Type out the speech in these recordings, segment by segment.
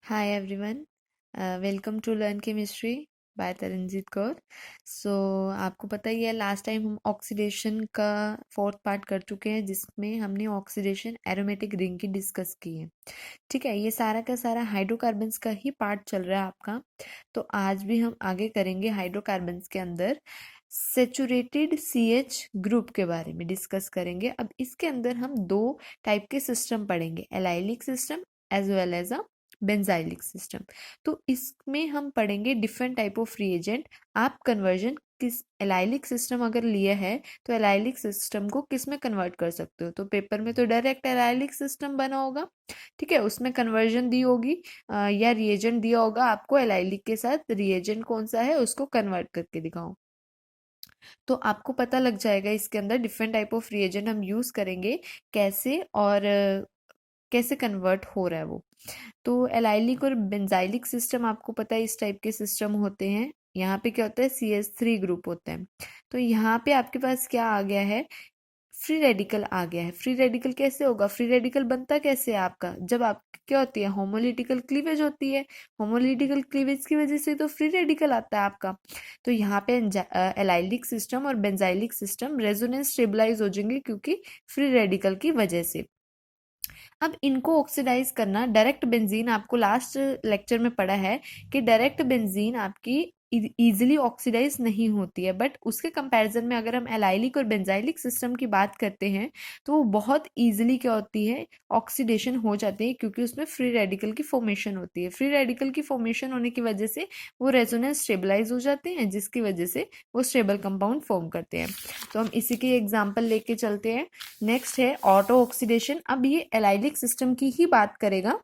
Hi everyone, welcome to Learn Chemistry by Taranjit Kaur. आपको पता ही है लास्ट टाइम हम ऑक्सीडेशन का फोर्थ पार्ट कर चुके हैं जिसमें हमने ऑक्सीडेशन एरोमेटिक रिंग की डिस्कस की है। ठीक है, ये सारा का सारा हाइड्रोकार्बन्स का ही पार्ट चल रहा है आपका। तो आज भी हम आगे करेंगे हाइड्रोकार्बन्स के अंदर सेचुरेटेड CH ग्रुप के बारे में डिस्कस करेंगे। अब इसके अंदर हम दो टाइप के सिस्टम पढ़ेंगे, allylic system as well as a benzylic system. तो इसमें हम पढ़ेंगे डिफरेंट टाइप ऑफ रिएजेंट। आप कन्वर्जन किस एलाइलिक सिस्टम अगर लिए है तो एलाइलिक सिस्टम को किस में कन्वर्ट कर सकते हो। तो पेपर में तो डायरेक्ट एलाइलिक सिस्टम बना होगा, ठीक है, उसमें कन्वर्जन दी होगी या रिएजेंट दिया होगा आपको एलाइलिक के साथ, रिएजेंट कौन सा है उसको कन्वर्ट करके दिखाओ। तो आपको पता लग जाएगा इसके अंदर डिफरेंट टाइप ऑफ रिएजेंट हम यूज करेंगे कैसे और कैसे कन्वर्ट हो रहा है वो। तो एलाइलिक और बेंजाइलिक सिस्टम आपको पता है इस टाइप के सिस्टम होते हैं। यहाँ पे क्या होता है, CH3 ग्रुप होता है। तो यहाँ पे आपके पास क्या आ गया है, फ्री रेडिकल आ गया है। फ्री रेडिकल कैसे होगा, फ्री रेडिकल बनता कैसे है आपका, जब आप क्या होती है होमोलिटिकल क्लीवेज होती है। होमोलिटिकल क्लीवेज की वजह से तो फ्री रेडिकल आता है आपका। तो यहाँ पे एलाइलिक सिस्टम और बेंजाइलिक सिस्टम रेजोनेंस स्टेबलाइज हो जाएंगे क्योंकि फ्री रेडिकल की वजह से। अब इनको ऑक्सीडाइज करना, डायरेक्ट बेंजीन आपको लास्ट लेक्चर में पढ़ा है कि डायरेक्ट बेंजीन आपकी इजीली ऑक्सीडाइज नहीं होती है, बट उसके कंपैरिजन में अगर हम एलाइलिक और बेंजाइलिक सिस्टम की बात करते हैं तो वो बहुत इजीली क्या होती है, ऑक्सीडेशन हो जाती है क्योंकि उसमें फ्री रेडिकल की फॉर्मेशन होती है। फ्री रेडिकल की फॉर्मेशन होने की वजह से वो रेजोनेंस स्टेबलाइज हो जाते हैं जिसकी वजह से वो स्टेबल कंपाउंड फॉर्म करते हैं। तो हम इसी की एग्जाम्पल लेके चलते हैं। नेक्स्ट है ऑटो ऑक्सीडेशन। अब ये एलाइलिक सिस्टम की ही बात करेगा,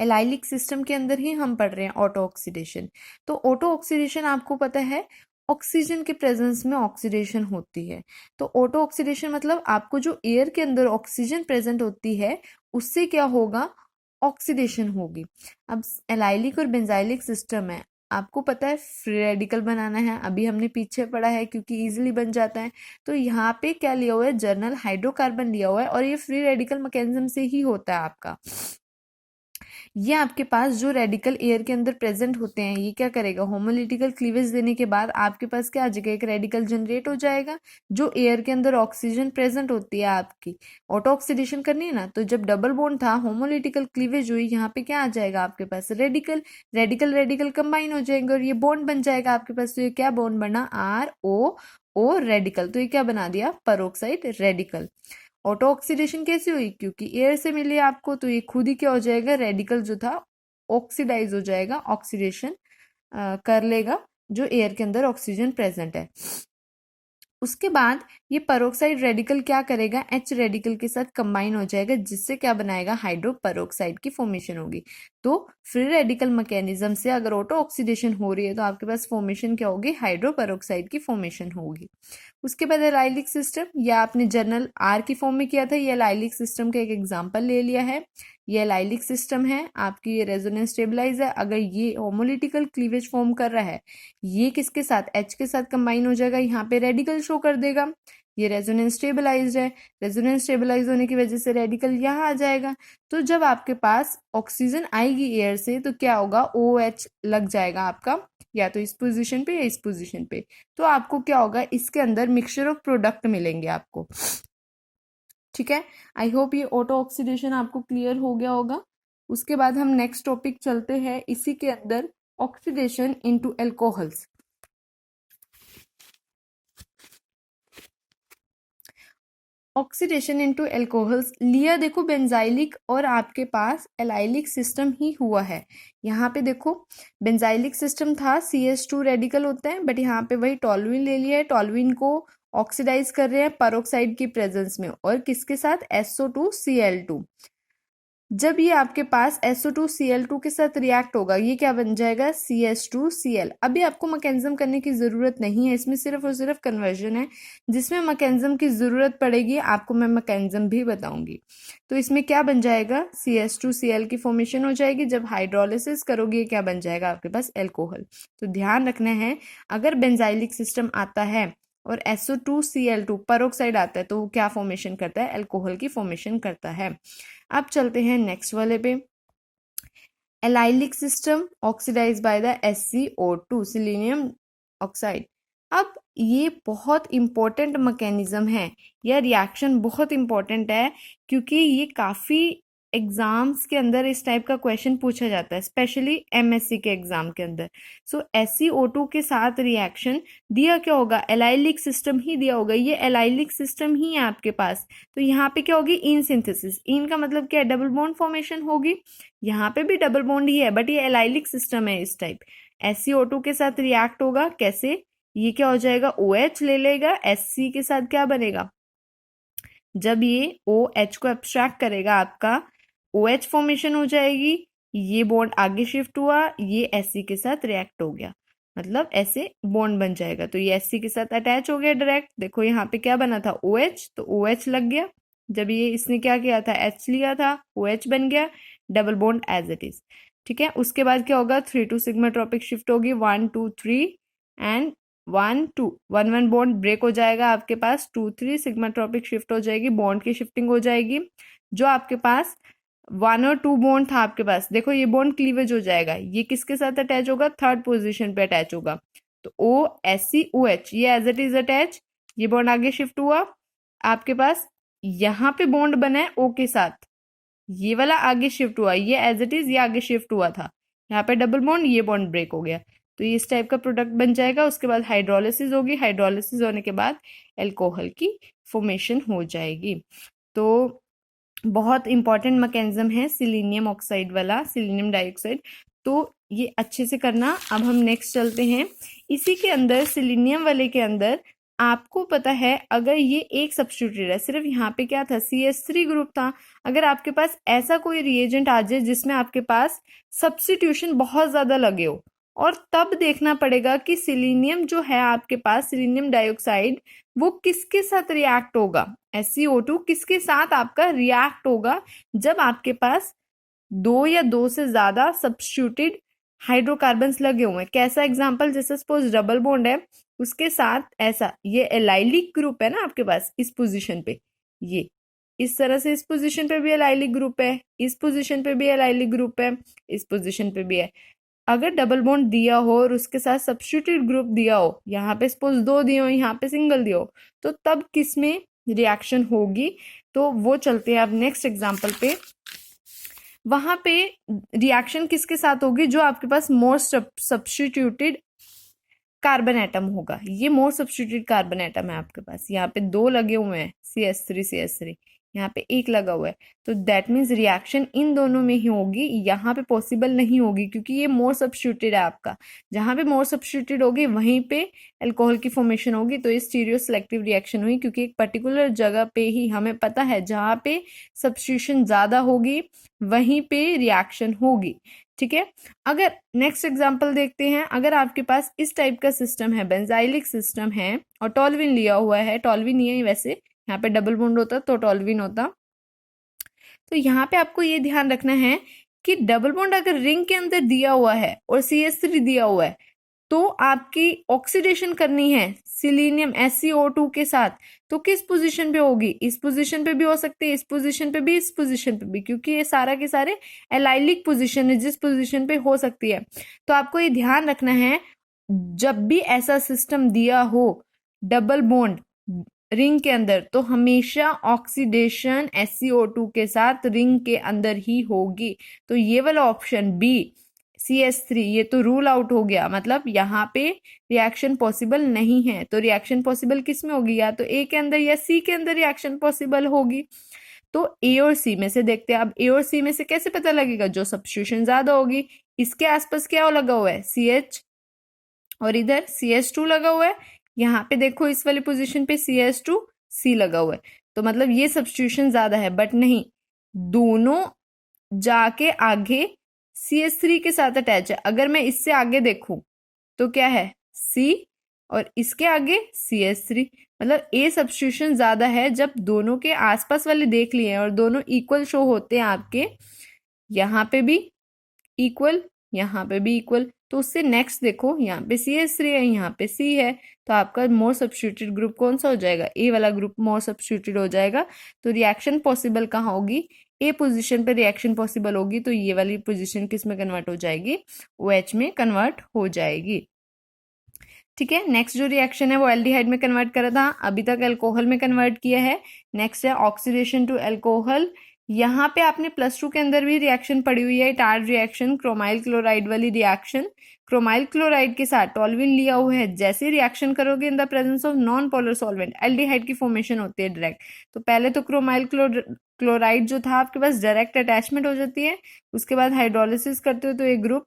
एलाइलिक सिस्टम के अंदर ही हम पढ़ रहे हैं ऑटो ऑक्सीडेशन। तो ऑटो ऑक्सीडेशन आपको पता है ऑक्सीजन के प्रेजेंस में ऑक्सीडेशन होती है। तो ऑटो ऑक्सीडेशन मतलब आपको जो एयर के अंदर ऑक्सीजन प्रेजेंट होती है उससे क्या होगा, ऑक्सीडेशन होगी। अब एलाइलिक और बेंजाइलिक सिस्टम है, आपको पता है फ्री रेडिकल बनाना है, अभी हमने पीछे पढ़ा है क्योंकि इजीली बन जाता है। तो यहाँ पे क्या लिया हुआ है, जर्नल हाइड्रोकार्बन लिया हुआ है और ये फ्री रेडिकल मैकेनिज्म से ही होता है आपका। ये आपके पास जो रेडिकल एयर के अंदर प्रेजेंट होते हैं ये क्या करेगा, होमोलिटिकल क्लीवेज देने के बाद आपके पास क्या आ जाएगा, एक रेडिकल जनरेट हो जाएगा। जो एयर के अंदर ऑक्सीजन प्रेजेंट होती है आपकी, ऑटो ऑक्सीडेशन करनी है ना, तो जब डबल बॉन्ड था होमोलिटिकल क्लीवेज हुई, यहाँ पे क्या आ जाएगा आपके पास, रेडिकल। रेडिकल रेडिकल कंबाइन हो जाएंगे और ये बॉन्ड बन जाएगा आपके पास। तो ये क्या बॉन्ड बना, RO रेडिकल। तो ये क्या बना दिया, पेरोक्साइड रेडिकल। ऑटो ऑक्सीडेशन कैसे हुई, क्योंकि एयर से मिली आपको, तो ये खुद ही क्या हो जाएगा, रेडिकल जो था ऑक्सीडाइज हो जाएगा, ऑक्सीडेशन कर लेगा जो एयर के अंदर ऑक्सीजन प्रेजेंट है। उसके बाद ये पेरोक्साइड रेडिकल क्या करेगा, H रेडिकल के साथ कंबाइन हो जाएगा जिससे क्या बनाएगा, हाइड्रो पेरोक्साइड की फॉर्मेशन होगी। तो फ्री रेडिकल मैकेनिज्म से अगर ऑटो ऑक्सीडेशन हो रही है तो आपके पास फॉर्मेशन क्या होगी, हाइड्रो पेरोक्साइड की फॉर्मेशन होगी। उसके बाद एलाइलिक सिस्टम, या आपने जर्नल R की फॉर्म में किया था, ये एलाइलिक सिस्टम का एक एग्जांपल ले लिया है। ये एलाइलिक सिस्टम है आपकी, ये रेजोनेंस स्टेबलाइज है। अगर ये होमोलिटिकल क्लीवेज फॉर्म कर रहा है, ये किसके साथ, H के साथ कंबाइन हो जाएगा, यहाँ पे रेडिकल शो कर देगा। ये रेजोनेंस स्टेबलाइज्ड है, रेजोनेंस स्टेबलाइज होने की वजह से रेडिकल यहाँ आ जाएगा। तो जब आपके पास ऑक्सीजन आएगी एयर से तो क्या होगा, OH लग जाएगा आपका, या तो इस पोजीशन पे या इस पोजीशन पे। तो आपको क्या होगा, इसके अंदर मिक्सचर ऑफ प्रोडक्ट मिलेंगे आपको। ठीक है, आई होप ये ऑटो ऑक्सीडेशन आपको क्लियर हो गया होगा। उसके बाद हम नेक्स्ट टॉपिक चलते हैं इसी के अंदर, oxidation into alcohols. Oxidation into alcohols लिया, देखो बेंजाइलिक और आपके पास एलाइलिक सिस्टम ही हुआ है। यहाँ पे देखो बेंजाइलिक सिस्टम था, CH2 रेडिकल होता है, बट यहाँ पे वही टॉलुइन ले लिया है। टॉलुइन को ऑक्सीडाइज कर रहे हैं पेरोक्साइड की प्रेजेंस में, और किसके साथ, SO2Cl2। जब ये आपके पास SO2Cl2 के साथ रिएक्ट होगा, ये क्या बन जाएगा, CH2Cl। अभी आपको मैकेनिज्म करने की जरूरत नहीं है, इसमें सिर्फ और सिर्फ कन्वर्जन है। जिसमें मैकेनिज्म की जरूरत पड़ेगी आपको मैं मैकेनिज्म भी बताऊंगी। तो इसमें क्या बन जाएगा, CH2Cl की फॉर्मेशन हो जाएगी। जब हाइड्रोलिसिस करोगे क्या बन जाएगा आपके पास, एल्कोहल। तो ध्यान रखना है, अगर बेंजाइलिक सिस्टम आता है और SO2Cl2 पेरोक्साइड आता है तो वो क्या फॉर्मेशन करता है, एल्कोहल की फॉर्मेशन करता है। अब चलते हैं नेक्स्ट वाले पे। Allylic system oxidise by the SiO2 selenium oxide. अब ये बहुत इम्पोर्टेंट मैकेनिज्म है, यह रिएक्शन बहुत इम्पोर्टेंट है क्योंकि ये काफ़ी एग्जाम्स के अंदर इस टाइप का क्वेश्चन पूछा जाता है, स्पेशली MSc के एग्जाम के अंदर। सो SiO2 के साथ रिएक्शन दिया क्या होगा, एलाइलिक सिस्टम ही दिया होगा, ये एलाइलिक सिस्टम ही है आपके पास। तो यहाँ पे क्या होगी, इन सिंथेसिस। इन का मतलब क्या है, डबल बॉन्ड फॉर्मेशन होगी। यहाँ पे भी डबल बॉन्ड ही है बट ये एलाइलिक सिस्टम है इस टाइप। SiO2 के साथ रिएक्ट होगा कैसे, ये क्या हो जाएगा, OH ले लेगा, Sc के साथ क्या बनेगा, जब ये OH को एब्स्ट्रैक्ट करेगा आपका OH फॉर्मेशन हो जाएगी, ये बॉन्ड आगे शिफ्ट हुआ, ये Sc के साथ रिएक्ट हो गया, मतलब ऐसे बॉन्ड बन जाएगा। तो ये Sc के साथ अटैच हो गया डायरेक्ट। देखो यहाँ पे क्या बना था, OH, तो OH लग गया। जब ये इसने क्या किया था, H लिया था, OH बन गया, double bond as it is. ठीक है, उसके बाद क्या होगा, 3 सिग्मा ट्रॉपिक शिफ्ट होगी, 1 2 3 एंड 1 2 1 1 बॉन्ड ब्रेक हो जाएगा आपके पास, 2 3 सिग्मा ट्रॉपिक शिफ्ट हो जाएगी, बॉन्ड की शिफ्टिंग हो जाएगी। जो आपके पास 1 और 2 बॉन्ड था आपके पास, देखो ये बॉन्ड क्लीवेज हो जाएगा, ये किसके साथ अटैच होगा, थर्ड पोजीशन पे अटैच होगा। तो OSCOH ये एज इट इज अटैच, ये बॉन्ड आगे शिफ्ट हुआ आपके पास, यहाँ पे बॉन्ड बना है O के साथ, ये वाला आगे शिफ्ट हुआ, ये एज इट इज ये आगे शिफ्ट हुआ था, यहाँ पे डबल बॉन्ड, ये बॉन्ड ब्रेक हो गया। तो ये इस टाइप का प्रोडक्ट बन जाएगा। उसके बाद हाइड्रोलिसिस होगी, हाइड्रोलिसिस होने के बाद एल्कोहल की फॉर्मेशन हो जाएगी। तो बहुत इंपॉर्टेंट मैकेनिज्म है सिलीनियम ऑक्साइड वाला, सिलीनियम डाइऑक्साइड। तो ये अच्छे से करना। अब हम नेक्स्ट चलते हैं। इसी के अंदर सिलीनियम वाले के अंदर आपको पता है, अगर ये एक सब्स्टिट्यूटेड है, सिर्फ यहाँ पे क्या था, CH3 ग्रुप था। अगर आपके पास ऐसा कोई रिएजेंट आ जाए जिसमें आपके पास सब्स्टिट्यूशन बहुत ज्यादा लगे हो, और तब देखना पड़ेगा कि सिलीनियम जो है आपके पास, सिलीनियम डाइऑक्साइड, वो किसके साथ रिएक्ट होगा, SiO2 किसके साथ आपका रिएक्ट होगा, जब आपके पास 2 या 2 से ज्यादा सब्स्टिट्यूटेड हाइड्रोकार्बन्स लगे हुए हैं। कैसा एग्जांपल, जैसे सपोज डबल बॉन्ड है, उसके साथ ऐसा ये एलाइलिक ग्रुप है ना आपके पास इस पोजीशन पे, ये इस तरह से इस पोजीशन पे भी एलाइलिक ग्रुप है, इस पोजीशन पे भी एलाइलिक ग्रुप है, इस पोजीशन पे भी है। अगर डबल बॉन्ड दिया हो और उसके साथ सब्स्टिट्यूटेड ग्रुप दिया हो, यहाँ पे सपोज 2 दिए हो, यहाँ पे सिंगल दिया हो, तो तब किस में रिएक्शन होगी। तो वो चलते हैं अब नेक्स्ट एग्जांपल पे। वहां पे रिएक्शन किसके साथ होगी, जो आपके पास मोर सब्स्टिट्यूटेड कार्बन एटम होगा। ये मोर सब्स्टिट्यूटेड कार्बन एटम है आपके पास, यहाँ पे 2 लगे हुए हैं, CH3 यहाँ पे 1 लगा हुआ है। तो दैट मीन्स रिएक्शन इन दोनों में ही होगी, यहाँ पे पॉसिबल नहीं होगी क्योंकि ये मोर सब्स्टिट्यूटेड है आपका। जहाँ पे मोर सब्स्टिट्यूटेड होगी वहीं पे अल्कोहल की फॉर्मेशन होगी। तो ये स्टीरियो सिलेक्टिव रिएक्शन हुई, क्योंकि एक पर्टिकुलर जगह पे ही हमें पता है जहाँ पे सब्स्टिट्यूशन ज्यादा होगी वहीं पे रिएक्शन होगी। ठीक है, अगर नेक्स्ट एग्जांपल देखते हैं। अगर आपके पास इस टाइप का सिस्टम है, बेंजाइलिक सिस्टम है, और टॉल्विन लिया हुआ है, टॉल्विन नहीं है वैसे, यहाँ पे डबल बॉन्ड होता तो टॉल्विन होता। तो यहाँ पे आपको ये ध्यान रखना है कि डबल बॉन्ड अगर रिंग के अंदर दिया हुआ है और CH3 दिया हुआ है, तो आपकी ऑक्सीडेशन करनी है सिलीनियम SiO2 के साथ, तो किस पोजीशन पे होगी, इस पोजीशन पे भी हो सकती है, इस पोजीशन पे भी, इस पोजीशन पे भी, क्योंकि ये सारा के सारे एलाइलिक पोजीशन है जिस पोजीशन पे हो सकती है। तो आपको ये ध्यान रखना है, जब भी ऐसा सिस्टम दिया हो डबल बॉन्ड रिंग के अंदर, तो हमेशा ऑक्सीडेशन SiO2 के साथ रिंग के अंदर ही होगी। तो ये वाला ऑप्शन B CH3 ये तो रूल आउट हो गया, मतलब यहाँ पे रिएक्शन पॉसिबल नहीं है। तो रिएक्शन पॉसिबल किस में होगी, या तो A के अंदर या C के अंदर रिएक्शन पॉसिबल होगी। तो A और C में से देखते हैं। अब A और C में से कैसे पता लगेगा, जो सब्स्टिट्यूशन ज्यादा होगी, इसके आसपास क्या लगा हुआ है, CH, और इधर CH2 लगा हुआ है। यहाँ पे देखो इस वाली पोजीशन पे CH2 C लगा हुआ है, तो मतलब ये सब्स्टिट्यूशन ज्यादा है। बट नहीं, दोनों जाके आगे CH3 के साथ अटैच है। अगर मैं इससे आगे देखूं तो क्या है, C, और इसके आगे CH3, मतलब A सब्स्टिट्यूशन ज्यादा है। जब दोनों के आसपास वाले देख लिए हैं और दोनों इक्वल शो होते हैं आपके, यहाँ पे भी इक्वल, यहाँ पे भी इक्वल, तो उससे नेक्स्ट देखो, यहाँ पे CH3 है, यहाँ पे C है, तो आपका मोर सब्स्टिट्यूटेड ग्रुप कौन सा हो जाएगा, A वाला ग्रुप मोर सब्स्टिट्यूटेड हो जाएगा। तो रिएक्शन पॉसिबल कहाँ होगी, ए पोजीशन पे रिएक्शन पॉसिबल होगी तो ये वाली पोजीशन किस में कन्वर्ट हो जाएगी, OH में कन्वर्ट हो जाएगी। ठीक है, नेक्स्ट जो रिएक्शन है वो एल्डिहाइड में कन्वर्ट करा था, अभी तक अल्कोहल में कन्वर्ट किया है। नेक्स्ट है ऑक्सीडेशन टू अल्कोहल। यहाँ पे आपने +2 के अंदर भी रिएक्शन पड़ी हुई है, टार्ड रिएक्शन, क्रोमाइल क्लोराइड वाली रिएक्शन। क्रोमाइल क्लोराइड के साथ टॉल्विन लिया हुआ है, जैसे रिएक्शन करोगे in the presence of non polar solvent aldehyde की फॉर्मेशन होती है डायरेक्ट। तो पहले तो क्रोमाइल क्लोराइड जो था आपके पास डायरेक्ट अटैचमेंट हो जाती है, उसके बाद हाइड्रोलिसिस करते हो तो एक ग्रुप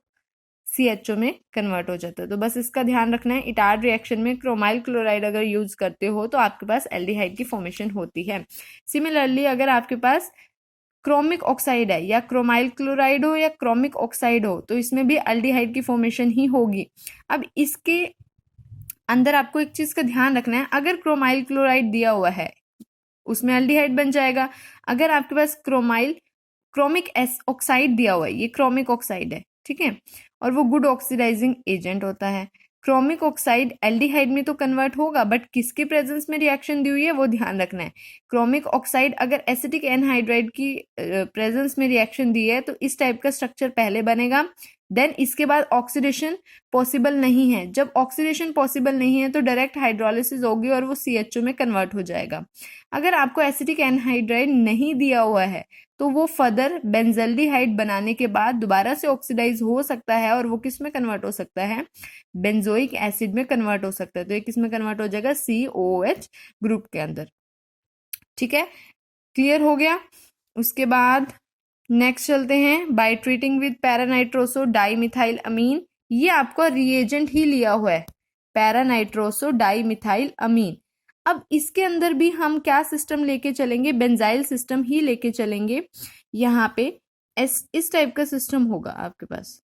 CHO में कन्वर्ट हो जाता है। तो बस इसका ध्यान रखना है, इटार्ड रिएक्शन में क्रोमाइल क्लोराइड अगर यूज करते हो तो आपके पास एल्डिहाइड की फॉर्मेशन होती है। सिमिलरली अगर आपके पास क्रोमिक ऑक्साइड है, या क्रोमाइल क्लोराइड हो या क्रोमिक ऑक्साइड हो, तो इसमें भी एल्डिहाइड की फॉर्मेशन ही होगी। अब इसके अंदर आपको एक चीज का ध्यान रखना है, अगर क्रोमाइल क्लोराइड दिया हुआ है उसमें एल्डिहाइड बन जाएगा। अगर आपके पास क्रोमिक ऑक्साइड दिया हुआ है, ये क्रोमिक ऑक्साइड है, ठीक है, और वो गुड ऑक्सीडाइजिंग एजेंट होता है। क्रोमिक ऑक्साइड एल्डिहाइड में तो कन्वर्ट होगा, बट किसके प्रेजेंस में रिएक्शन दी हुई है वो ध्यान रखना है। क्रोमिक ऑक्साइड अगर एसिटिक एनहाइड्राइड की प्रेजेंस में रिएक्शन दी है तो इस टाइप का स्ट्रक्चर पहले बनेगा, देन इसके बाद ऑक्सीडेशन पॉसिबल नहीं है। जब ऑक्सीडेशन पॉसिबल नहीं है तो डायरेक्ट हाइड्रोलिसिस होगी और वो CHO में कन्वर्ट हो जाएगा। अगर आपको एसिटिक एनहाइड्राइड नहीं दिया हुआ है तो वो फर्दर बेंजल्डिहाइड बनाने के बाद दोबारा से ऑक्सीडाइज हो सकता है, और वो किस में कन्वर्ट हो सकता है, बेंजोइक एसिड में कन्वर्ट हो सकता है। तो ये किस में कन्वर्ट हो जाएगा, COOH ग्रुप के अंदर। ठीक है, क्लियर हो गया। उसके बाद नेक्स्ट चलते हैं, बाय ट्रीटिंग विद पैरानाइट्रोसो डाइमिथाइल अमीन। ये आपका रिएजेंट ही लिया हुआ है, पैरानाइट्रोसो डाइमिथाइल अमीन। अब इसके अंदर भी हम क्या सिस्टम लेके चलेंगे, बेंजाइल सिस्टम ही लेके चलेंगे। यहाँ पे इस टाइप का सिस्टम होगा आपके पास,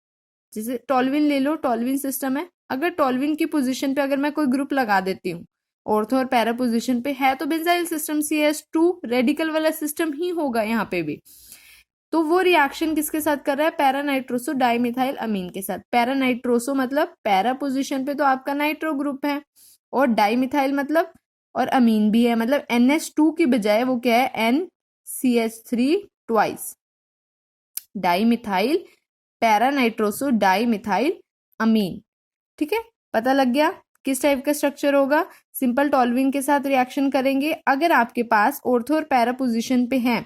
जैसे टॉल्विन ले लो, टॉल्विन सिस्टम है। अगर टॉल्विन की पोजीशन पे अगर मैं कोई ग्रुप लगा देती हूँ, ऑर्थो और पैरा पोजीशन पे है, तो बेंजाइल सिस्टम CS2 रेडिकल वाला सिस्टम ही होगा यहाँ पे भी। तो वो रिएक्शन किसके साथ कर रहा है, पैरानाइट्रोसो डाइमिथाइल अमीन के साथ। पैरानाइट्रोसो मतलब पैरा पोजीशन पे तो आपका नाइट्रो ग्रुप है, और डाइमिथाइल मतलब, और अमीन भी है, मतलब NH2 की बजाय वो क्या है, NCH3 ट्वाइस, डाइमिथाइल पैरानाइट्रोसो डाइमिथाइल अमीन। ठीक है, पता लग गया किस टाइप का स्ट्रक्चर होगा। सिंपल टॉल्विन के साथ रिएक्शन करेंगे। अगर आपके पास ऑर्थो और पैरा पोजीशन पे है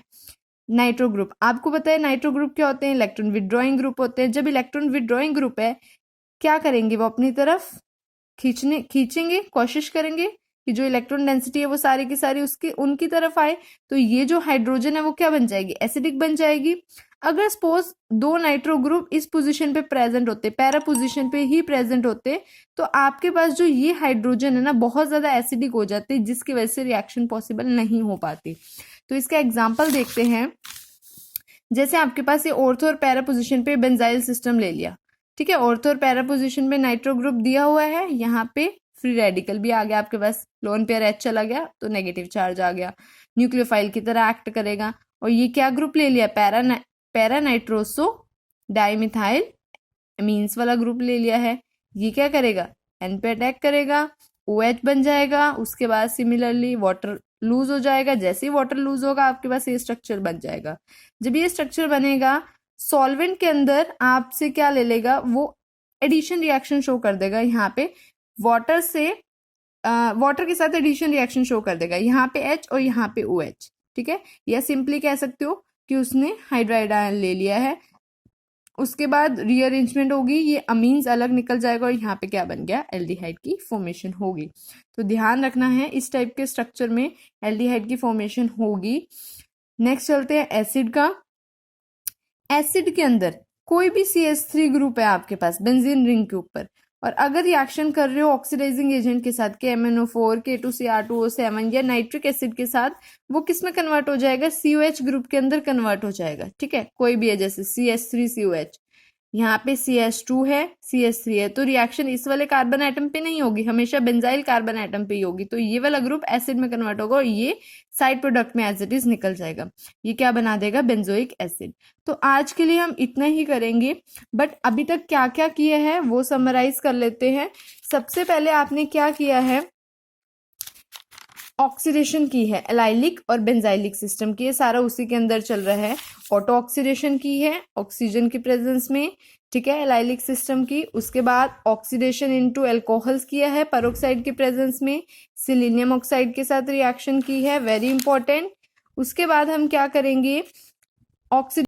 नाइट्रो ग्रुप, आपको पता है नाइट्रो ग्रुप क्या होते हैं, इलेक्ट्रॉन विड्रॉइंग ग्रुप होते हैं। जब इलेक्ट्रॉन विड्रॉइंग ग्रुप है, क्या करेंगे, वो अपनी तरफ खींचेंगे, कोशिश करेंगे कि जो इलेक्ट्रॉन डेंसिटी है वो सारी की सारी उनकी तरफ आए। तो ये जो हाइड्रोजन है वो क्या बन जाएगी, एसिडिक बन जाएगी। अगर सपोज 2 नाइट्रो ग्रुप इस पोजीशन पे प्रेजेंट होते, पैरा पोजीशन पे ही प्रेजेंट होते, तो आपके पास जो ये हाइड्रोजन है ना, बहुत ज्यादा एसिडिक हो जाते, जिसकी वजह से रिएक्शन पॉसिबल नहीं हो पाती। तो इसका एग्जाम्पल देखते हैं। जैसे आपके पास ये ऑर्थो और पैरा पोजीशन पे बेंजाइल सिस्टम ले लिया, ठीक है, ऑर्थो और पैरा पोजीशन में नाइट्रो ग्रुप दिया हुआ है, यहाँ पे फ्री रेडिकल भी आ गया आपके पास, लोन पेयर H चला गया तो नेगेटिव चार्ज आ गया, न्यूक्लियोफाइल की तरह एक्ट करेगा। और ये क्या ग्रुप ले लिया, पैरानाइट्रोसो डाइमिथाइल अमीन्स वाला ग्रुप ले लिया है। ये क्या करेगा, N पे अटैक करेगा, OH बन जाएगा। उसके बाद सिमिलरली वाटर लूज हो जाएगा, जैसे ही वाटर लूज होगा आपके पास ये स्ट्रक्चर बन जाएगा। जब ये स्ट्रक्चर बनेगा, सॉल्वेंट के अंदर आपसे क्या ले लेगा, वो एडिशन रिएक्शन शो कर देगा। यहाँ पे वाटर के साथ एडिशन रिएक्शन शो कर देगा, यहाँ पे H और यहाँ पे OH। ठीक है, या सिंपली कह सकते हो कि उसने हाइड्राइड आयन ले लिया है। उसके बाद रीअरेंजमेंट होगी, ये अमीन्स अलग निकल जाएगा और यहाँ पे क्या बन गया, एल्डिहाइड की फॉर्मेशन होगी। तो ध्यान रखना है, इस टाइप के स्ट्रक्चर में एल्डिहाइड की फॉर्मेशन होगी। नेक्स्ट चलते हैं एसिड का। एसिड के अंदर कोई भी CH3 ग्रुप है आपके पास बेंजीन रिंग के ऊपर, और अगर रिएक्शन कर रहे हो ऑक्सीडाइजिंग एजेंट के साथ, KMnO4, K2Cr2O7 या नाइट्रिक एसिड के साथ, वो किस में कन्वर्ट हो जाएगा, COH ग्रुप के अंदर कन्वर्ट हो जाएगा। ठीक है, कोई भी है, जैसे CH3COH, यहाँ पे CH2 है, CH3 है, तो रिएक्शन इस वाले कार्बन एटम पे नहीं होगी, हमेशा बेंजाइल कार्बन एटम पे ही होगी। तो ये वाला ग्रुप एसिड में कन्वर्ट होगा और ये साइड प्रोडक्ट में एज इट इज निकल जाएगा। ये क्या बना देगा, बेंजोइक एसिड। तो आज के लिए हम इतना ही करेंगे, बट अभी तक क्या क्या किया है वो समराइज कर लेते हैं। सबसे पहले आपने क्या किया है, ऑक्सीडेशन की है एलाइलिक और बेंजाइलिक सिस्टम की, ये सारा उसी के अंदर चल रहा है। ऑटो ऑक्सीडेशन की है ऑक्सीजन की प्रेजेंस में, ठीक है, एलाइलिक सिस्टम की। उसके बाद ऑक्सीडेशन इनटू अल्कोहल्स किया है पेरोक्साइड की प्रेजेंस में, सिलीनियम ऑक्साइड के साथ रिएक्शन की है, वेरी इंपॉर्टेंट। उसके बाद हम क्या करेंगे, ऑक्सी